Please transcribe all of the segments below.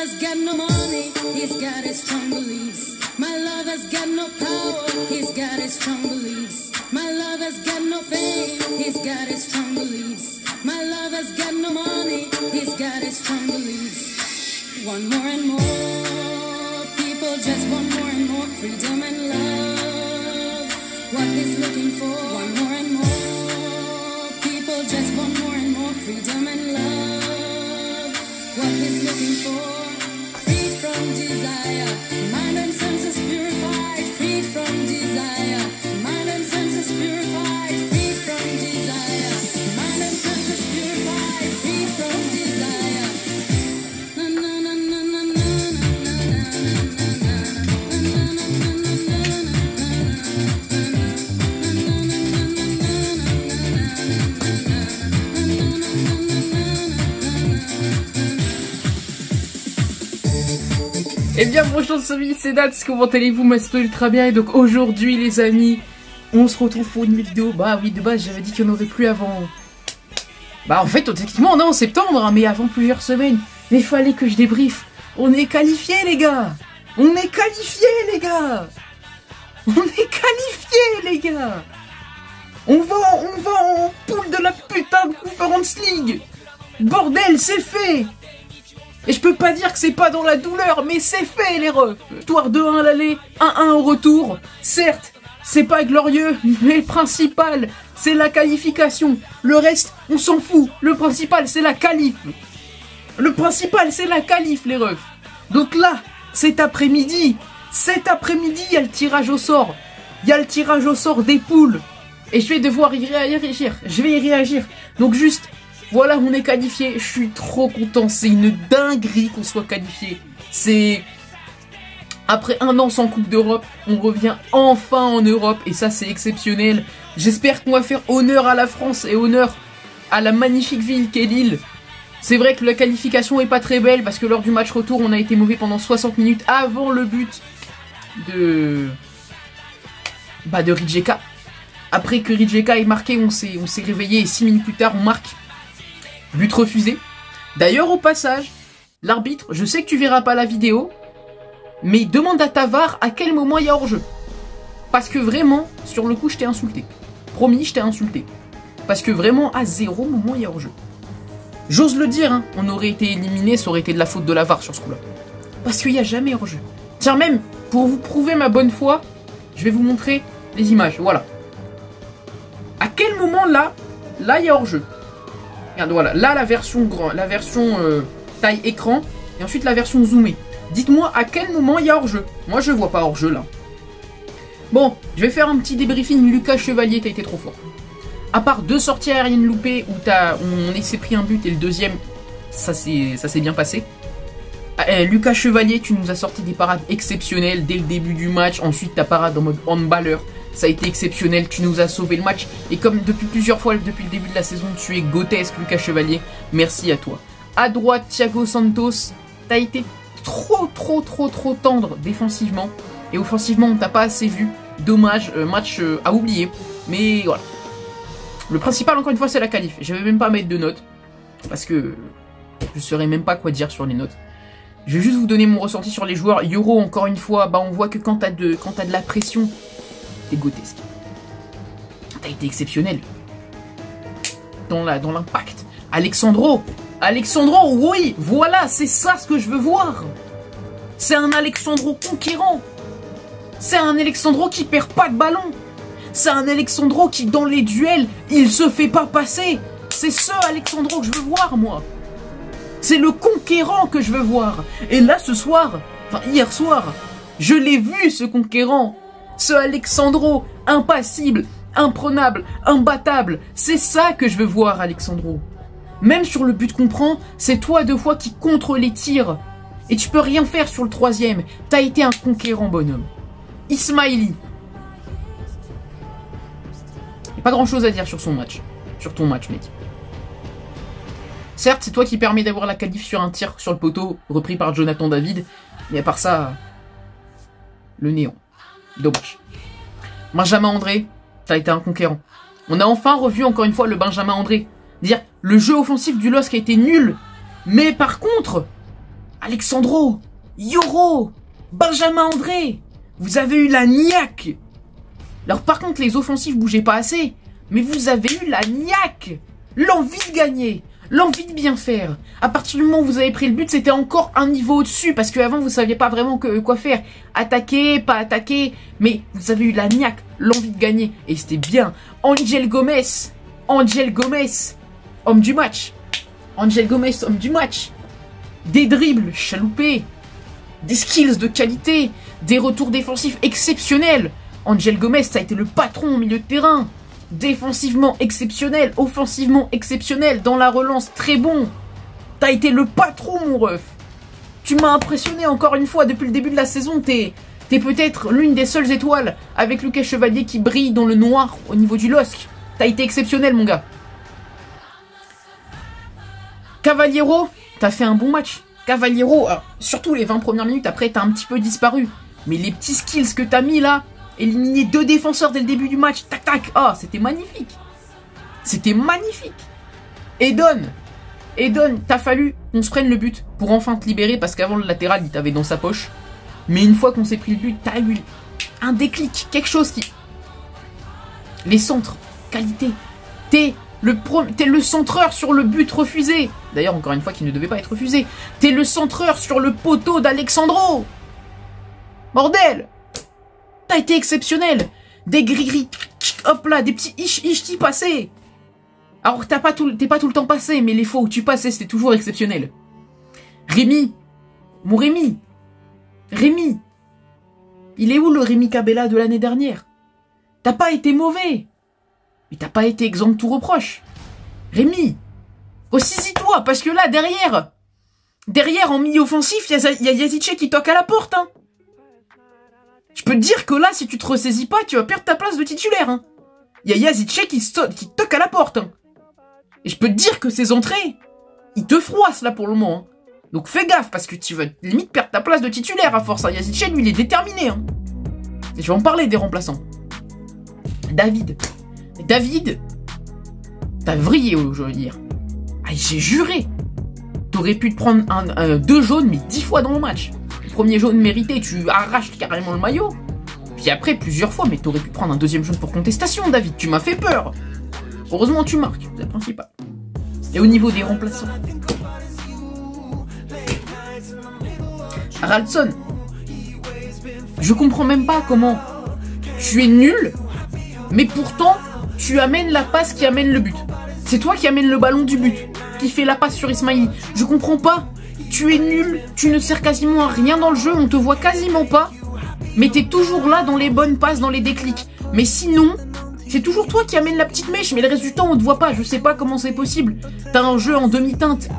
lover's got no money, he's got his strong beliefs. My lover's got no power, he's got his strong beliefs. My lover's got no fame, he's got his strong beliefs. My lover's got no money, he's got his strong beliefs. Want more and more, people just want more and more freedom and love. What he's looking for, want more and more, people just want more and more freedom and love. What he's looking for, freed from desire, mind and senses purified, freed from desire, mind and senses purified, freed from desire, mind and senses purified, freed from desire. Na na na na na na Eh bien bonjour amis, c'est Nats, comment allez-vous? M'espère ultra bien. Et donc aujourd'hui les amis, on se retrouve pour une vidéo. Bah oui, de base j'avais dit qu'il n'y en aurait plus avant. Bah en fait effectivement on est en septembre hein, mais avant plusieurs semaines. Mais il fallait que je débriefe. On est qualifiés les gars. On est qualifiés les gars. On est qualifiés les gars. On va en poule de la putain de Conference League. Bordel, c'est fait. Et je peux pas dire que c'est pas dans la douleur, mais c'est fait les refs. Victoire 2-1 à l'aller, 1-1 au retour. Certes, c'est pas glorieux, mais le principal, c'est la qualification. Le reste, on s'en fout. Le principal, c'est la qualif. Le principal, c'est la qualif, les refs. Donc là, cet après-midi, il y a le tirage au sort. Il y a le tirage au sort des poules. Et je vais devoir y réagir. Je vais y réagir. Donc juste... Voilà, on est qualifié, je suis trop content, c'est une dinguerie qu'on soit qualifié. C'est... Après un an sans Coupe d'Europe, on revient enfin en Europe et ça c'est exceptionnel. J'espère qu'on va faire honneur à la France et honneur à la magnifique ville qu'est Lille. C'est vrai que la qualification est pas très belle parce que lors du match retour, on a été mauvais pendant 60 minutes avant le but de Rijeka. Après que Rijeka ait marqué, on s'est réveillé et 6 minutes plus tard, on marque. But refusé. D'ailleurs, au passage, l'arbitre, je sais que tu verras pas la vidéo, mais demande à ta VAR à quel moment il y a hors-jeu. Parce que vraiment, sur le coup, je t'ai insulté. Promis, je t'ai insulté. Parce que vraiment, à 0 moment, il y a hors-jeu. J'ose le dire, hein, on aurait été éliminé, ça aurait été de la faute de la VAR sur ce coup-là. Parce qu'il n'y a jamais hors-jeu. Tiens, même, pour vous prouver ma bonne foi, je vais vous montrer les images, voilà. À quel moment, là, il y a hors-jeu. Regarde, voilà, là la version taille écran et ensuite la version zoomée. Dites-moi à quel moment il y a hors-jeu. Moi je vois pas hors-jeu là. Bon, je vais faire un petit débriefing. Lucas Chevalier, t'as été trop fort. À part 2 sorties aériennes loupées où on s'est pris un but et le deuxième, ça s'est bien passé. Lucas Chevalier, tu nous as sorti des parades exceptionnelles dès le début du match. Ensuite ta parade en mode handballeur. Ça a été exceptionnel, tu nous as sauvé le match. Et comme depuis plusieurs fois, depuis le début de la saison, tu es grotesque, Lucas Chevalier. Merci à toi. À droite, Thiago Santos. T'as été trop tendre défensivement. Et offensivement, on t'a pas assez vu. Dommage, match à oublier. Mais voilà. Le principal, encore une fois, c'est la qualif. Je vais même pas mettre de notes. Parce que je saurais même pas quoi dire sur les notes. Je vais juste vous donner mon ressenti sur les joueurs. Euro, encore une fois, bah on voit que quand t'as de la pression... T'es grotesque. T'as été exceptionnel. Dans l'impact. Alexandro, oui, voilà, c'est ça ce que je veux voir. C'est un Alexandro conquérant. C'est un Alexandro qui perd pas de ballon. C'est un Alexandro qui, dans les duels, il se fait pas passer. C'est ce Alexandro que je veux voir, moi. C'est le conquérant que je veux voir. Et là, ce soir, enfin hier soir, je l'ai vu, ce conquérant. Ce Alexandro, impassible, imprenable, imbattable, c'est ça que je veux voir, Alexandro. Même sur le but qu'on prend, c'est toi 2 fois qui contre les tirs. Et tu peux rien faire sur le 3e. T'as été un conquérant, bonhomme. Ismaili. Y'a pas grand chose à dire sur son match. Sur ton match, mec. Certes, c'est toi qui permets d'avoir la qualif sur un tir sur le poteau, repris par Jonathan David. Mais à part ça, le néant. Dommage. Benjamin André, t'as été un conquérant. On a enfin revu encore une fois le Benjamin André. Dire le jeu offensif du LOSC a été nul. Mais par contre, Alexandro, Yoro, Benjamin André, vous avez eu la niaque. Alors par contre, les offensifs bougeaient pas assez, mais vous avez eu la niaque, l'envie de gagner, l'envie de bien faire. À partir du moment où vous avez pris le but, c'était encore un niveau au-dessus, parce qu'avant, vous saviez pas vraiment quoi faire. Attaquer, pas attaquer, mais vous avez eu la niaque, l'envie de gagner, et c'était bien. Angel Gomez, homme du match. Angel Gomez, homme du match. Des dribbles chaloupés, des skills de qualité, des retours défensifs exceptionnels. Angel Gomez, ça a été le patron au milieu de terrain. Défensivement exceptionnel, offensivement exceptionnel, dans la relance très bon. T'as été le patron, mon ref. Tu m'as impressionné encore une fois depuis le début de la saison. T'es peut-être l'une des seules étoiles avec Lucas Chevalier qui brille dans le noir au niveau du LOSC. T'as été exceptionnel, mon gars. Cavaliero, t'as fait un bon match. Cavaliero, surtout les 20 premières minutes, après t'as un petit peu disparu. Mais les petits skills que t'as mis là, éliminer 2 défenseurs dès le début du match, tac tac, oh, c'était magnifique. C'était magnifique. Edon, t'as fallu qu'on se prenne le but pour enfin te libérer, parce qu'avant le latéral, il t'avait dans sa poche. Mais une fois qu'on s'est pris le but, t'as eu un déclic, quelque chose qui... Les centres, qualité. T'es le centreur sur le but refusé. D'ailleurs, encore une fois, qui ne devait pas être refusé. T'es le centreur sur le poteau d'Alexandro. Bordel! T'as été exceptionnel. Des gris-gris, hop là, des petits ish-ish passés. Alors, t'es pas tout le temps passé, mais les fois où tu passais, c'était toujours exceptionnel. Rémi, mon Rémi. Il est où le Rémi Cabella de l'année dernière? T'as pas été mauvais. Mais t'as pas été exempt de tout reproche. Rémi, ressaisis-toi, parce que là, derrière en milieu offensif, il y a Yazice qui toque à la porte. Hein. Je peux te dire que là, si tu te ressaisis pas, tu vas perdre ta place de titulaire. Hein. Il y a Yazice qui toque à la porte. Hein. Et je peux te dire que ces entrées, ils te froissent là pour le moment. Hein. Donc fais gaffe, parce que tu vas limite perdre ta place de titulaire à force. Hein. Yazice, lui, il est déterminé. Hein. Et je vais en parler des remplaçants. David, t'as vrillé aujourd'hui. Ah, j'ai juré. T'aurais pu te prendre 2 jaunes, mais 10 fois dans le match. Le premier jaune mérité, tu arraches carrément le maillot. Puis après, plusieurs fois, mais t'aurais pu prendre un 2e jaune pour contestation, David. Tu m'as fait peur. Heureusement, tu marques, c'est le principal. Et au niveau des remplaçants, Haraldson, je comprends même pas comment tu es nul, mais pourtant, tu amènes la passe qui amène le but. C'est toi qui amène le ballon du but, qui fait la passe sur Ismaïli. Je comprends pas. Tu es nul, tu ne sers quasiment à rien dans le jeu, on te voit quasiment pas. Mais t'es toujours là dans les bonnes passes, dans les déclics. Mais sinon, c'est toujours toi qui amène la petite mèche, mais le reste du temps, on te voit pas. Je sais pas comment c'est possible. T'as un jeu en demi-teinte.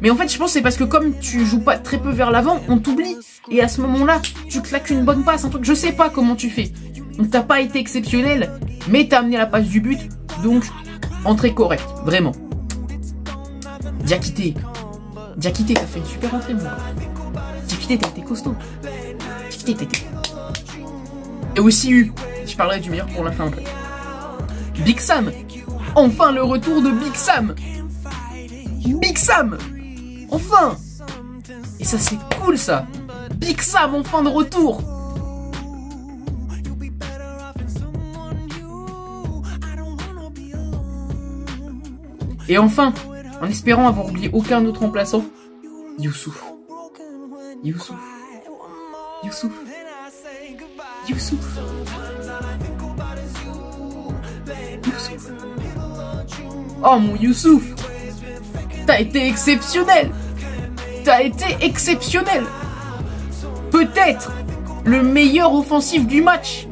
Mais en fait, je pense que c'est parce que comme tu joues pas très peu vers l'avant, on t'oublie. Et à ce moment-là, tu claques une bonne passe, un truc. Je sais pas comment tu fais. Donc t'as pas été exceptionnel, mais t'as amené la passe du but, donc entrée correcte, vraiment. Diakité, t'as fait une super entrée, moi. Diakité, t'as été costaud. Diakité, t'as été... Et aussi je parlerai du meilleur pour la fin après. Big Sam, enfin le retour de Big Sam. Big Sam, enfin. Et ça c'est cool ça. Big Sam enfin de retour. Et enfin, en espérant avoir oublié aucun autre remplaçant, Youssouf. Oh mon Youssouf, t'as été exceptionnel. Peut-être le meilleur offensif du match,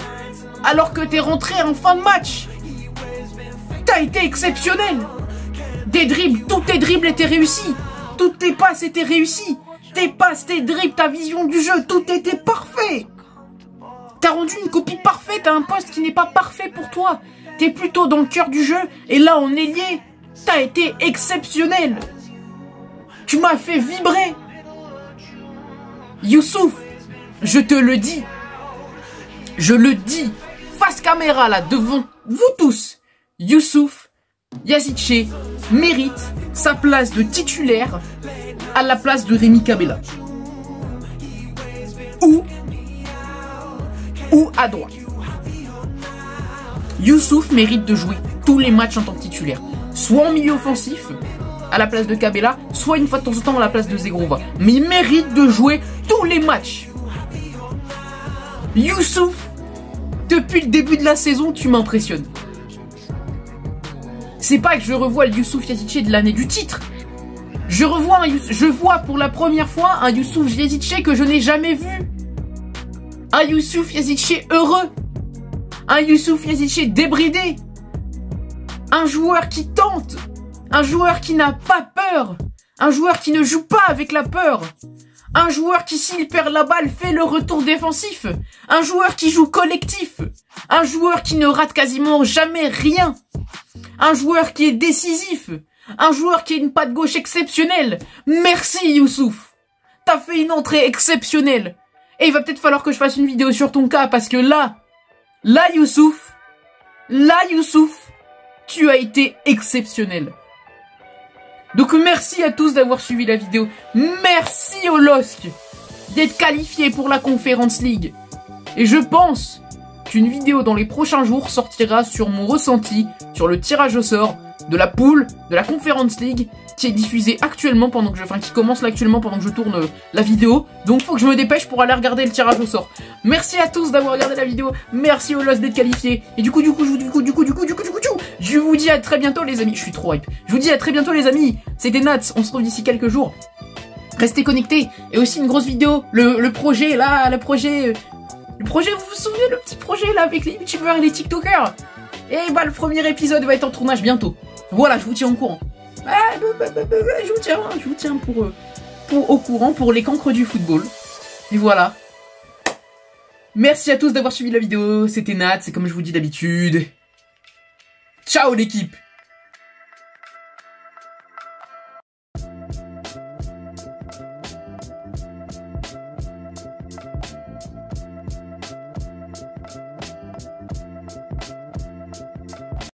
alors que t'es rentré en fin de match. T'as été exceptionnel. Des dribbles, tous tes dribbles étaient réussis. Toutes tes passes étaient réussies. Tes passes, tes dribbles, ta vision du jeu, tout était parfait. T'as rendu une copie parfaite à un poste qui n'est pas parfait pour toi. T'es plutôt dans le cœur du jeu. Et là, en ailier, t'as été exceptionnel. Tu m'as fait vibrer. Youssouf, je te le dis. Je le dis face caméra là, devant vous tous. Youssouf Yazice mérite sa place de titulaire à la place de Rémi Cabella. ou à droite. Youssouf mérite de jouer tous les matchs en tant que titulaire. Soit en milieu offensif, à la place de Cabella, soit une fois de temps en temps à la place de Zegrova. Mais il mérite de jouer tous les matchs. Youssouf, depuis le début de la saison, tu m'impressionnes. C'est pas que je revois le Youssouf Yazice de l'année du titre. Je vois pour la première fois un Youssouf Yazice que je n'ai jamais vu. Un Youssouf Yazice heureux. Un Youssouf Yazice débridé. Un joueur qui tente. Un joueur qui n'a pas peur. Un joueur qui ne joue pas avec la peur. Un joueur qui, s'il perd la balle, fait le retour défensif. Un joueur qui joue collectif. Un joueur qui ne rate quasiment jamais rien. Un joueur qui est décisif. Un joueur qui a une patte gauche exceptionnelle. Merci Youssouf. T'as fait une entrée exceptionnelle. Et il va peut-être falloir que je fasse une vidéo sur ton cas parce que là Youssouf, tu as été exceptionnel. Donc merci à tous d'avoir suivi la vidéo. Merci au LOSC d'être qualifié pour la Conference League. Et je pense qu'une vidéo dans les prochains jours sortira sur mon ressenti sur le tirage au sort de la poule de la Conference League qui est diffusée actuellement qui commence là actuellement pendant que je tourne la vidéo. Donc faut que je me dépêche pour aller regarder le tirage au sort. Merci à tous d'avoir regardé la vidéo. Merci au LOSC d'être qualifié. Et du coup, je vous dis à très bientôt les amis. Je suis trop hype. Je vous dis à très bientôt les amis. C'était Nats. On se retrouve d'ici quelques jours. Restez connectés. Et aussi une grosse vidéo. Le projet là, le projet, vous vous souvenez, le petit projet là avec les youtubeurs et les tiktokers. Et bah le premier épisode va être en tournage bientôt. Voilà, je vous tiens au courant. Je vous tiens au courant pour les cancres du football. Et voilà. Merci à tous d'avoir suivi la vidéo. C'était Nat, c'est comme je vous dis d'habitude. Ciao l'équipe!